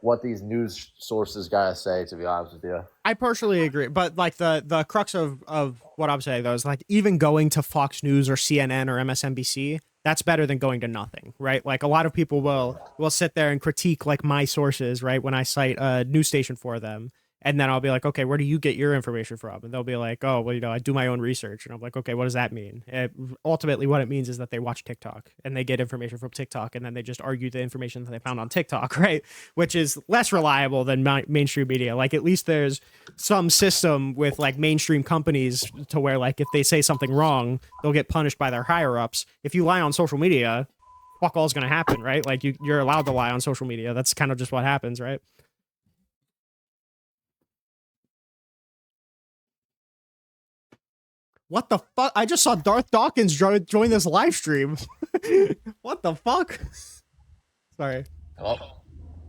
what these news sources gotta say. To be honest with you, I partially agree, but like the crux of what I'm saying though is like even going to Fox News or CNN or MSNBC, that's better than going to nothing, right? Like a lot of people will sit there and critique like my sources, right? When I cite a news station for them, and then I'll be like, okay, where do you get your information from? And they'll be like, oh, well, I do my own research, and I'm like, okay, what does that mean? Ultimately, what it means is that they watch TikTok and they get information from TikTok, and then they just argue the information that they found on TikTok, right? Which is less reliable than mainstream media. Like at least there's some system with like mainstream companies to where like if they say something wrong, they'll get punished by their higher ups. If you lie on social media, fuck all's gonna happen, right? Like you're allowed to lie on social media. That's kind of just what happens, right? What the fuck? I just saw Darth Dawkins join this live stream. What the fuck? Sorry. oh,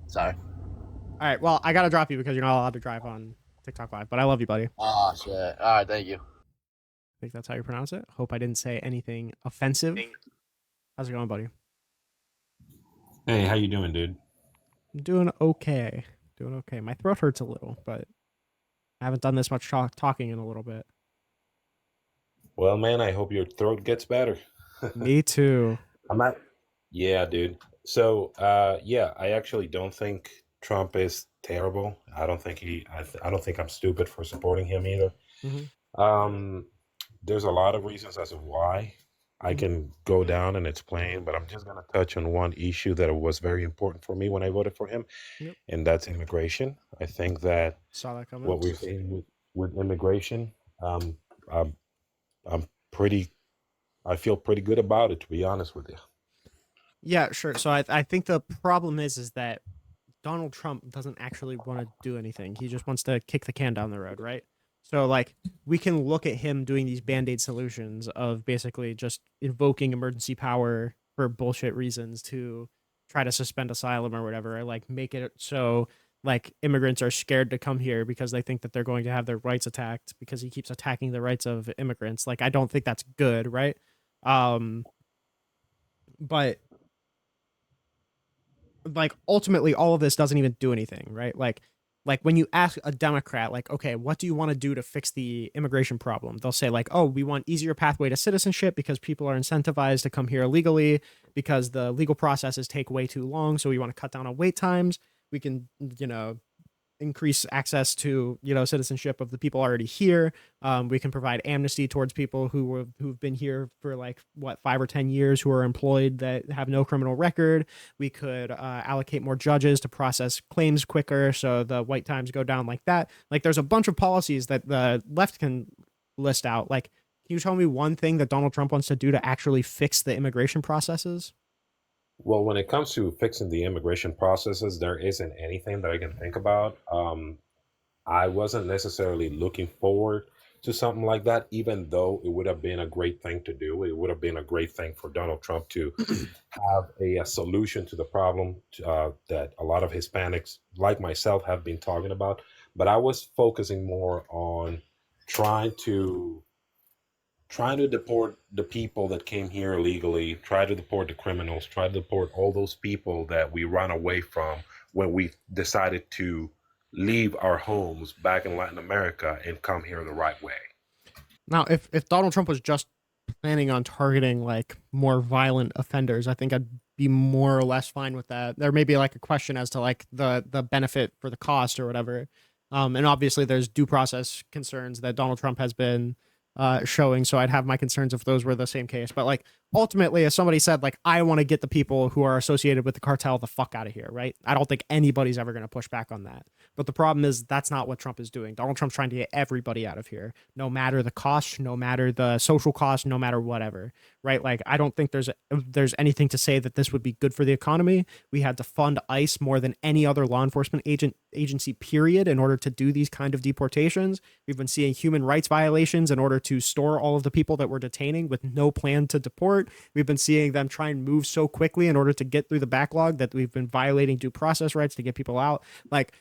sorry. All right. Well, I gotta drop you because you're not allowed to drive on TikTok Live. But I love you, buddy. Oh shit! All right, thank you. I think that's how you pronounce it. Hope I didn't say anything offensive. How's it going, buddy? Hey, how you doing, dude? I'm doing okay. Doing okay. My throat hurts a little, but I haven't done this much talking in a little bit. Well, man, I hope your throat gets better. Me too. I'm not. Yeah, dude. So, yeah, I actually don't think Trump is terrible. I don't think I don't think I'm stupid for supporting him either. Mhm. There's a lot of reasons as to why. I can go down and explain, but I'm just gonna touch on one issue that was very important for me when I voted for him, Yep. and that's immigration. I think that Saw that coming. what we're seeing with immigration, um, I'm, I'm pretty. I feel pretty good about it, to be honest with you. Yeah, sure. So I think the problem is that Donald Trump doesn't actually want to do anything. He just wants to kick the can down the road, right? So like we can look at him doing these band-aid solutions of basically just invoking emergency power for bullshit reasons to try to suspend asylum or whatever, or like make it so like immigrants are scared to come here because they think that they're going to have their rights attacked because he keeps attacking the rights of immigrants. Like I don't think that's good, right? But like ultimately all of this doesn't even do anything, right? Like when you ask a Democrat, like, okay, what do you want to do to fix the immigration problem? They'll say like, oh, we want easier pathway to citizenship because people are incentivized to come here illegally because the legal processes take way too long. So we want to cut down on wait times. We can, increase access to citizenship of the people already here. We can provide amnesty towards people who've been here for like what 5 or 10 years who are employed that have no criminal record. We could allocate more judges to process claims quicker, so the wait times go down like that. Like there's a bunch of policies that the left can list out. Like, can you tell me one thing that Donald Trump wants to do to actually fix the immigration processes? Well, when it comes to fixing the immigration processes, there isn't anything that I can think about. I wasn't necessarily looking forward to something like that, even though it would have been a great thing to do. It would have been a great thing for Donald Trump to have a solution to the problem that a lot of Hispanics, like myself, have been talking about. But I was focusing more on trying to trying to deport the people that came here illegally, try to deport the criminals, try to deport all those people that we run away from when we decided to leave our homes back in Latin America and come here the right way. Now, if Donald Trump was just planning on targeting like more violent offenders, I think I'd be more or less fine with that. There may be like a question as to like the benefit for the cost or whatever. And obviously there's due process concerns that Donald Trump has been showing, so I'd have my concerns if those were the same case. But like ultimately, as somebody said, like I want to get the people who are associated with the cartel the fuck out of here, right? I don't think anybody's ever going to push back on that. But the problem is that's not what Trump is doing. Donald Trump's trying to get everybody out of here, no matter the cost, no matter the social cost, no matter whatever, right? Like I don't think there's anything to say that this would be good for the economy. We had to fund ICE more than any other law enforcement agency period in order to do these kind of deportations. We've been seeing human rights violations in order to store all of the people that we're detaining with no plan to deport. We've been seeing them try and move so quickly in order to get through the backlog that we've been violating due process rights to get people out. Like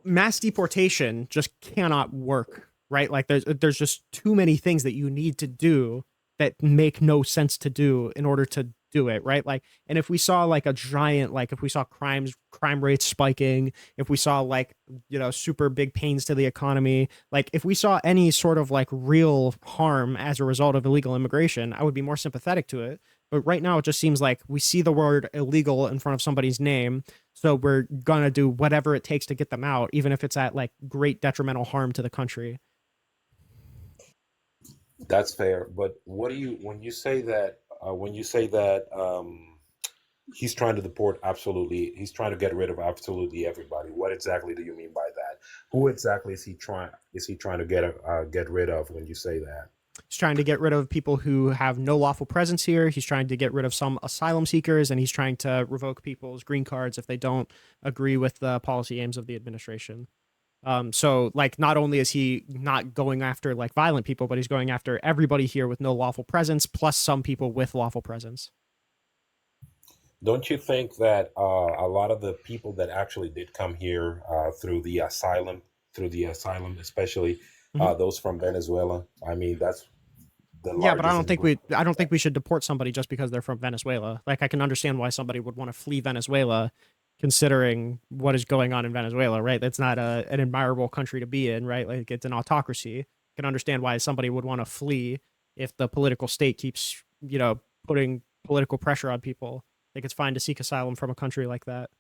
mass deportation just cannot work, right? Like there's just too many things that you need to do that make no sense to do in order to do it, right? Like, and if we saw like a giant, like if we saw crime rates spiking, if we saw like, super big pains to the economy, like if we saw any sort of like real harm as a result of illegal immigration, I would be more sympathetic to it. But right now, it just seems like we see the word illegal in front of somebody's name, so we're gonna do whatever it takes to get them out, even if it's at like great detrimental harm to the country. That's fair. But what do you when you say that he's trying to deport absolutely, he's trying to get rid of absolutely everybody? What exactly do you mean by that? Who exactly is he trying to get rid of when you say that? He's trying to get rid of people who have no lawful presence here. He's trying to get rid of some asylum seekers, and he's trying to revoke people's green cards if they don't agree with the policy aims of the administration. So like not only is he not going after like violent people, but he's going after everybody here with no lawful presence, plus some people with lawful presence. Don't you think that a lot of the people that actually did come here through the asylum, especially Mhm. those from Venezuela? I mean, that's the Yeah, but I largest don't think we immigration. I don't think we should deport somebody just because they're from Venezuela. Like I can understand why somebody would want to flee Venezuela considering what is going on in Venezuela, right? That's not an admirable country to be in, right? Like it's an autocracy. I can understand why somebody would want to flee if the political state keeps, putting political pressure on people. I think it's fine to seek asylum from a country like that.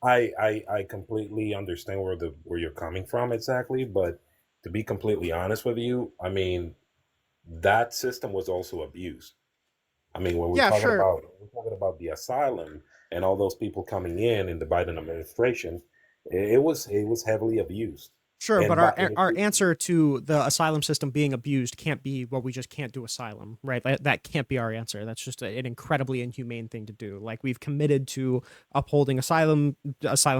I completely understand where you're coming from exactly, but to be completely honest with you, I mean that system was also abused. I mean, Yeah, sure. we're talking about the asylum and all those people coming in the Biden administration, it was heavily abused. Sure, but And our and if our you, answer to the asylum system being abused can't be, well, we just can't do asylum, right? That can't be our answer. That's just an incredibly inhumane thing to do. Like we've committed to upholding asylum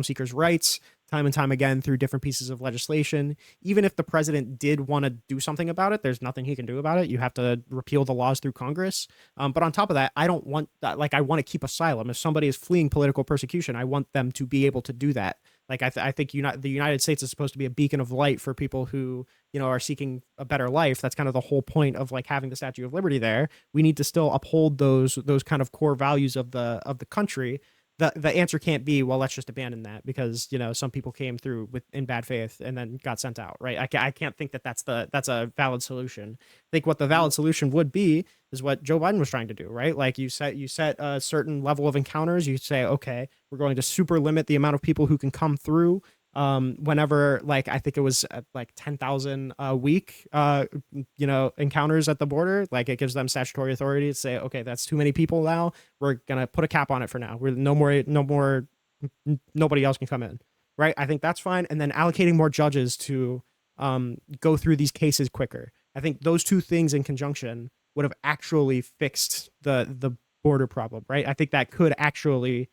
seekers' rights time and time again through different pieces of legislation. Even if the president did want to do something about it, there's nothing he can do about it. You have to repeal the laws through Congress. But on top of that, I don't want that. Like I want to keep asylum. If somebody is fleeing political persecution, I want them to be able to do that. Like I think the United States is supposed to be a beacon of light for people who are seeking a better life. That's kind of the whole point of like having the Statue of Liberty there. We need to still uphold those kind of core values of the country. The answer can't be, well, let's just abandon that because some people came through with in bad faith and then got sent out, right? I can't think that that's a valid solution. I think what the valid solution would be is what Joe Biden was trying to do, right? Like you set a certain level of encounters. You say, okay, we're going to super limit the amount of people who can come through. Whenever like I think it was like 10,000 a week, encounters at the border, like it gives them statutory authority to say, okay, that's too many people now. We're gonna put a cap on it for now. We're no more, nobody else can come in, right? I think that's fine. And then allocating more judges to go through these cases quicker. I think those two things in conjunction would have actually fixed the border problem, right? I think that could actually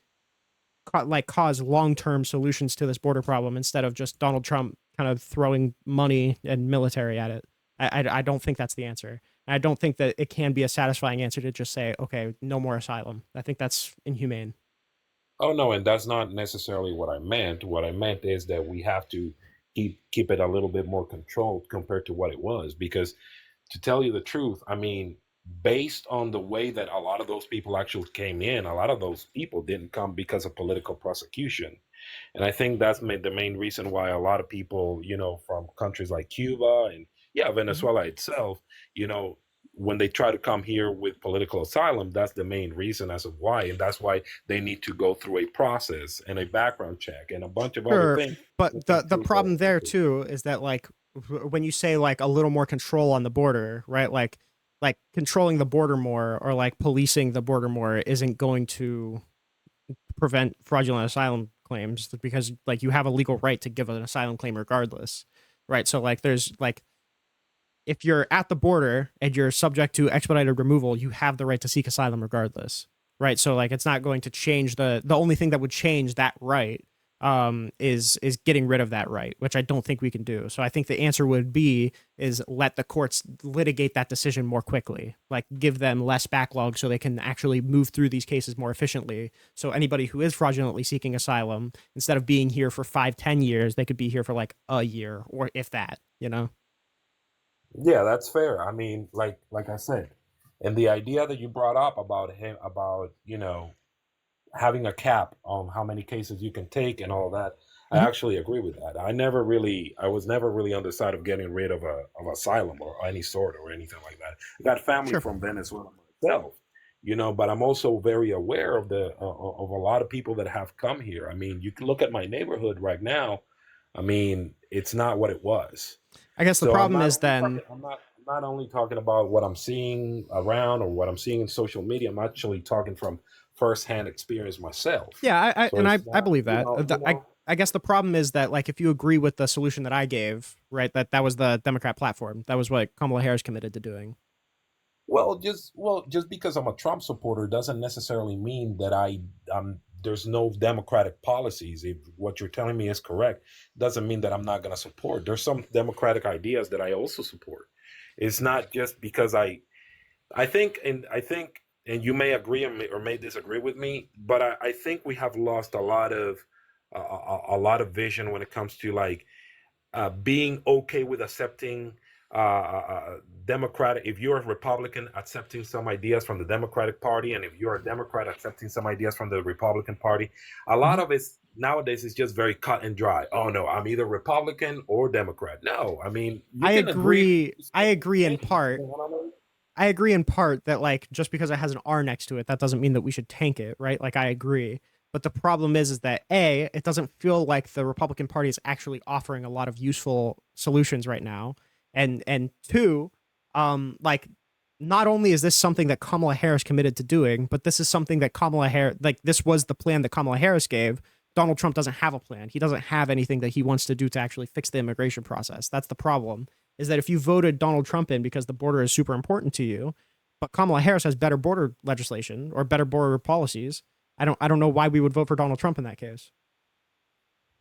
cause long-term solutions to this border problem instead of just Donald Trump kind of throwing money and military at it. I don't think that's the answer. I don't think that it can be a satisfying answer to just say, okay, no more asylum. I think that's inhumane. oh no, and that's not necessarily what I meant. What I meant is that we have to keep it a little bit more controlled compared to what it was, because to tell you the truth, I mean, based on the way that a lot of those people actually came in, a lot of those people didn't come because of political prosecution. And I think that's made the main reason why a lot of people, from countries like Cuba and, yeah, Mhm. Venezuela itself, you know, when they try to come here with political asylum, that's the main reason as of why. And that's why they need to go through a process and a background check and a bunch of other Sure, things but just to the prove they're problem there innocent. too is that like when you say like a little more control on the border, right? Like controlling the border more or like policing the border more isn't going to prevent fraudulent asylum claims because like you have a legal right to give an asylum claim regardless, right? So like there's like if you're at the border and you're subject to expedited removal, you have the right to seek asylum regardless, right? So like it's not going to change the only thing that would change that right is getting rid of that right, which I don't think we can do. So I think the answer would be is let the courts litigate that decision more quickly, like give them less backlog so they can actually move through these cases more efficiently. So anybody who is fraudulently seeking asylum, instead of being here for 5, 10 years, they could be here for like a year or if that. Yeah, that's fair. I mean, like I said, And the idea that you brought up about him, about, having a cap on how many cases you can take and all that, I Mhm. actually agree with that. I was never really on the side of getting rid of asylum or any sort or anything like that. I got family Sure. from Venezuela myself, but I'm also very aware of of a lot of people that have come here. I mean, you can look at my neighborhood right now. I mean, it's not what it was. I guess the So problem is then, I'm not only talking about what I'm seeing around or what I'm seeing in social media. I'm actually talking from firsthand experience myself. yeah, I So and it's I not, believe that. I guess the problem is that, like, if you agree with the solution that I gave, right, that was the Democrat platform. That was what Kamala Harris committed to doing. just because I'm a Trump supporter doesn't necessarily mean that there's no democratic policies. If what you're telling me is correct, doesn't mean that I'm not going to support. There's some democratic ideas that I also support. It's not just because I think, and you may agree or may disagree with me, but I think we have lost a lot of vision when it comes to like being okay with accepting Democratic. If you're a Republican, accepting some ideas from the Democratic Party, and if you're a Democrat, accepting some ideas from the Republican Party, a lot Mhm. of it nowadays is just very cut and dry. Oh no, I'm either Republican or Democrat. No, I mean you I can agree. agree. I agree in You part. know what I mean? I agree in part that, like, just because it has an R next to it, that doesn't mean that we should tank it, right? Like, I agree. But the problem is that A, it doesn't feel like the Republican Party is actually offering a lot of useful solutions right now. And two, like, not only is this something that Kamala Harris committed to doing, but this is something that Kamala Harris, like, this was the plan that Kamala Harris gave. Donald Trump doesn't have a plan. He doesn't have anything that he wants to do to actually fix the immigration process. That's the problem, is that if you voted Donald Trump in because the border is super important to you, but Kamala Harris has better border legislation or better border policies, I don't know why we would vote for Donald Trump in that case.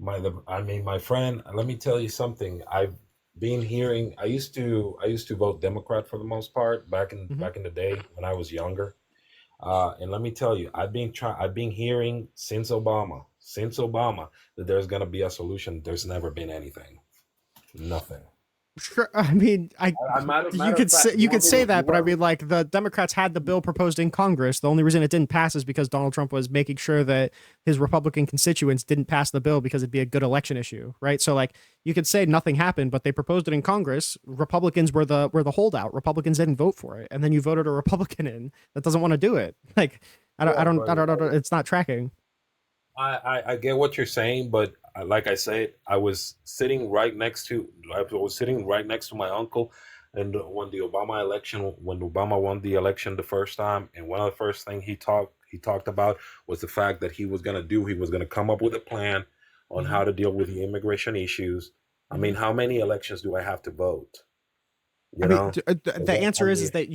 I mean, my friend, let me tell you something. I've been hearing. I used to vote Democrat for the most part Mm-hmm. back in the day when I was younger. And let me tell you, I've been hearing since Obama, that there's gonna be a solution. There's never been anything, nothing. Sure, I mean, you Matter could of say fact, you want me you that, but I want mean, like, the Democrats had the bill proposed in Congress. The only reason it didn't pass is because Donald Trump was making sure that his Republican constituents didn't pass the bill because it'd be a good election issue, right? So, like, you could say nothing happened, but they proposed it in Congress. Republicans were the holdout. Republicans didn't vote for it, and then you voted a Republican in that doesn't want to do it. Like, yeah, but I don't. It's not tracking. I get what you're saying, but like I said, I was sitting right next to my uncle, and when Obama won the election the first time, and one of the first thing he talked about was the fact that he was gonna come up with a plan on Mm-hmm. how to deal with the immigration issues. I Mm-hmm. mean, how many elections do I have to vote? I You mean, know, the answer is that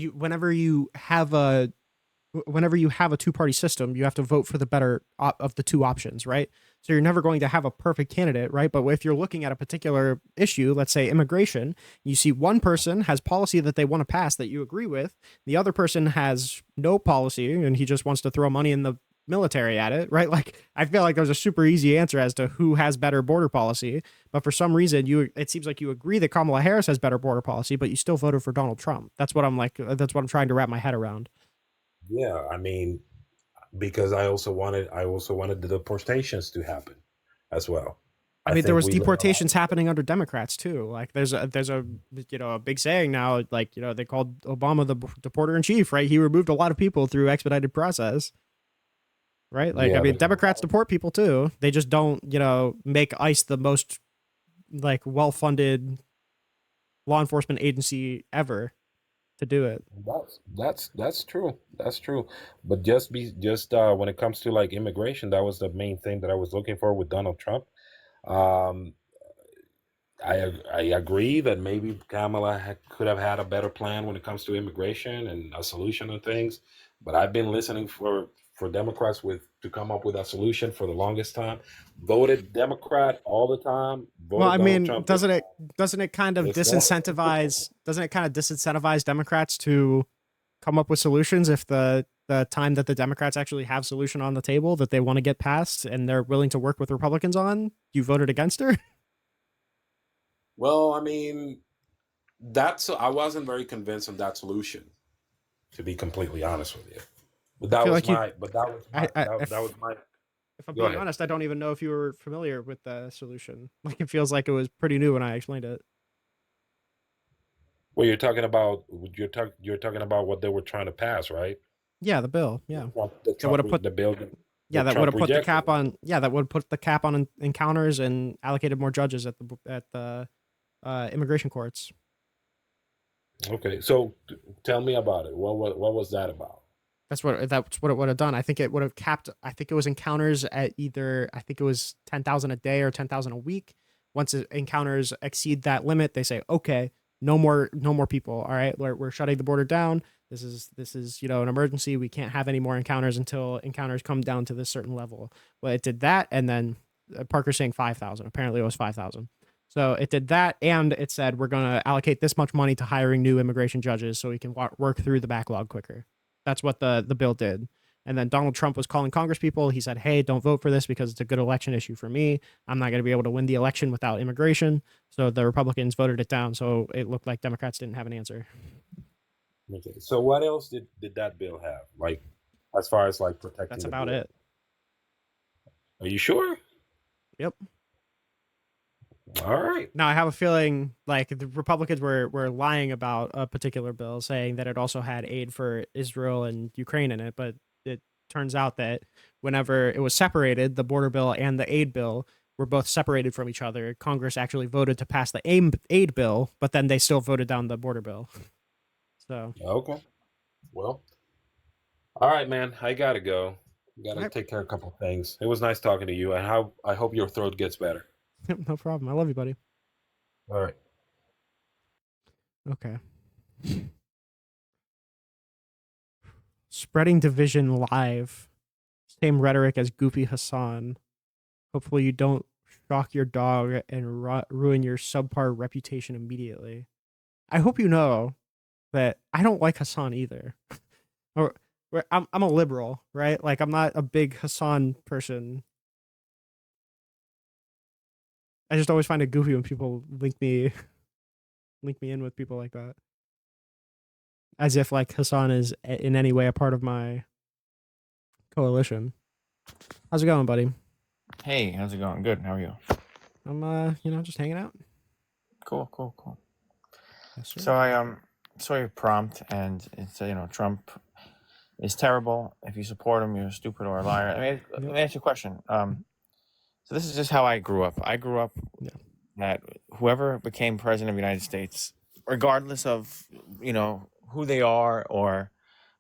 whenever you have a two-party system, you have to vote for the better of the two options, right? So you're never going to have a perfect candidate, right? But if you're looking at a particular issue, let's say immigration, you see one person has policy that they want to pass that you agree with, the other person has no policy and he just wants to throw money in the military at it, right? Like, I feel like there's a super easy answer as to who has better border policy, but for some reason it seems like you agree that Kamala Harris has better border policy, but you still voted for Donald Trump. That's what I'm trying to wrap my head around. yeah. I mean, because I also wanted the deportations to happen as well. I I mean, there think was we let a lot. deportations happening under Democrats too. Like, there's a a big saying now. Like, they called Obama the deporter in chief, right? He removed a lot of people through expedited process, right? Like, I Yeah, mean, there's a Democrats lot. deport people too. They just don't, make ICE the most, like, well funded law enforcement agency ever to do it. That's true. That's true. But just when it comes to like immigration, that was the main thing that I was looking for with Donald Trump. Um, I agree that maybe could have had a better plan when it comes to immigration and a solution and things. But I've been listening for Democrats to come up with a solution for the longest time. Voted Democrat all the time. Well, Voted I Donald mean, Trump this time. doesn't it kind of It's not. disincentivize Democrats to come up with solutions if the time that the Democrats actually have solution on the table that they want to get passed and they're willing to work with Republicans on, you voted against her? Well, I mean, I wasn't very convinced of that solution. to be completely honest with you. But I that feel was like you. my. But that was my. That was my. If I'm Go being ahead. honest, I don't even know if you were familiar with the solution. Like it feels like it was pretty new when I explained it. Well, you're talking about you're talking about what they were trying to pass, right? Yeah, the bill. Yeah, that would have put The bill yeah that that would Trump have put the rejected. cap on yeah that would put the cap on encounters and allocated more judges at the immigration courts. Okay, so tell me about it. What was that about? That's what it would have done. I think it would have capped. I think it was encounters at either. I think it was 10,000 a day or 10,000 a week. Once encounters exceed that limit, they say, okay, no more people. All right, we're shutting the border down. This is an emergency. We can't have any more encounters until encounters come down to this certain level. Well, it did that, and then Parker's saying 5,000. Apparently, it was 5,000. So it did that, and it said we're going to allocate this much money to hiring new immigration judges so we can work through the backlog quicker. That's what the bill did. And then Donald Trump was calling Congress people. He said, hey, don't vote for this because it's a good election issue for me. I'm not going to be able to win the election without immigration. So the Republicans voted it down. So it looked like Democrats didn't have an answer. Okay, so what else did that bill have? Like, as far as like protecting That's the about border? it. Are you sure? Yep. All right. Now I have a feeling like the Republicans were lying about a particular bill, saying that it also had aid for Israel and Ukraine in it, but it turns out that whenever it was separated, the border bill and the aid bill were both separated from each other. Congress actually voted to pass the aid bill, but then they still voted down the border bill. So Okay. Well, all right, man. I gotta go. Gotta right. take care of a couple of things. It was nice talking to you, and I hope your throat gets better. No problem. I love you, buddy. All right. Okay. Spreading division live. Same rhetoric as Goofy Hassan. Hopefully you don't shock your dog and ruin your subpar reputation immediately. I hope you know that I don't like Hassan either. or I'm a liberal, right? Like I'm not a big Hassan person. I just always find it goofy when people link me in with people like that. As if like Hassan is in any way a part of my coalition. How's it going, buddy? Hey, how's it going? Good. How are you? I'm just hanging out. Cool. Yes, sir. So I saw your prompt, and it's Trump is terrible. If you support him, you're stupid or a liar. Let me ask you a question. So this is just how I grew up. I grew up that whoever became president of the United States, regardless of who they are or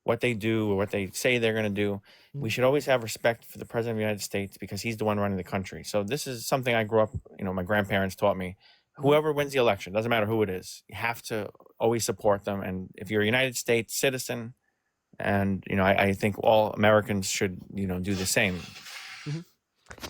what they do or what they say they're going to do, we should always have respect for the president of the United States because he's the one running the country. So this is something I grew up, my grandparents taught me. Whoever wins the election, doesn't matter who it is, you have to always support them. And if you're a United States citizen, and I think all Americans should do the same.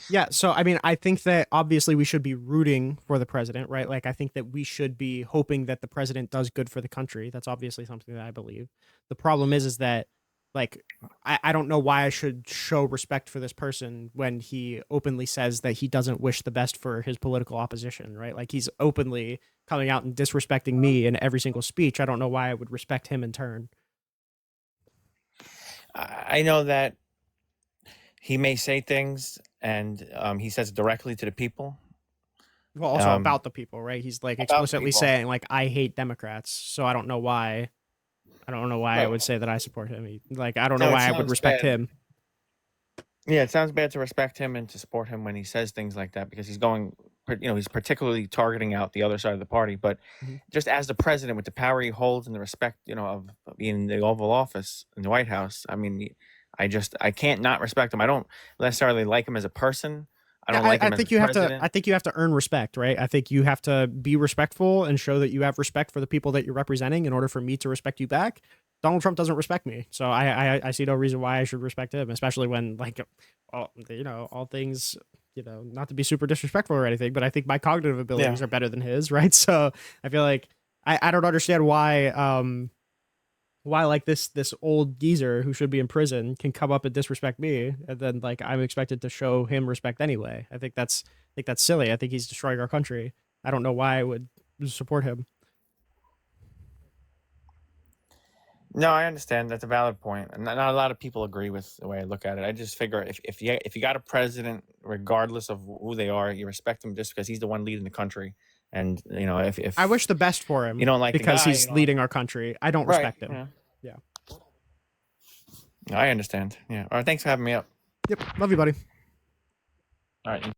Yeah, so I mean, I think that obviously we should be rooting for the president, right? Like, I think that we should be hoping that the president does good for the country. That's obviously something that I believe. The problem is that, like, I don't know why I should show respect for this person when he openly says that he doesn't wish the best for his political opposition, right? Like, he's openly coming out and disrespecting me in every single speech. I don't know why I would respect him in turn. I know that he may say things, and he says it directly to the people. Well, also about the people, right? He's like explicitly saying, like, I hate Democrats, so I don't know why. I would say that I support him. Like, I don't know why I would respect him. Yeah, it sounds bad to respect him and to support him when he says things like that because he's going, he's particularly targeting out the other side of the party. But just as the president, with the power he holds and the respect, of being in the Oval Office in the White House, I mean, I can't not respect him. I don't necessarily like him as a person. I don't like him as a president. I think you have to earn respect, right? I think you have to be respectful and show that you have respect for the people that you're representing in order for me to respect you back. Donald Trump doesn't respect me, so I see no reason why I should respect him, especially when, like, all things, not to be super disrespectful or anything, but I think my cognitive abilities are better than his, right? So I feel like I don't understand why like this old geezer who should be in prison can come up and disrespect me, and then like I'm expected to show him respect anyway. I think that's silly. I think he's destroying our country. I don't know why I would support him. No, I understand. That's a valid point. And not a lot of people agree with the way I look at it. I just figure if you got a president, regardless of who they are, you respect him just because he's the one leading the country. And if I wish the best for him you don't like the because guy, he's leading our country. I don't respect him. Yeah. Yeah. I understand. Yeah. All right. Thanks for having me up. Yep. Love you, buddy. All right.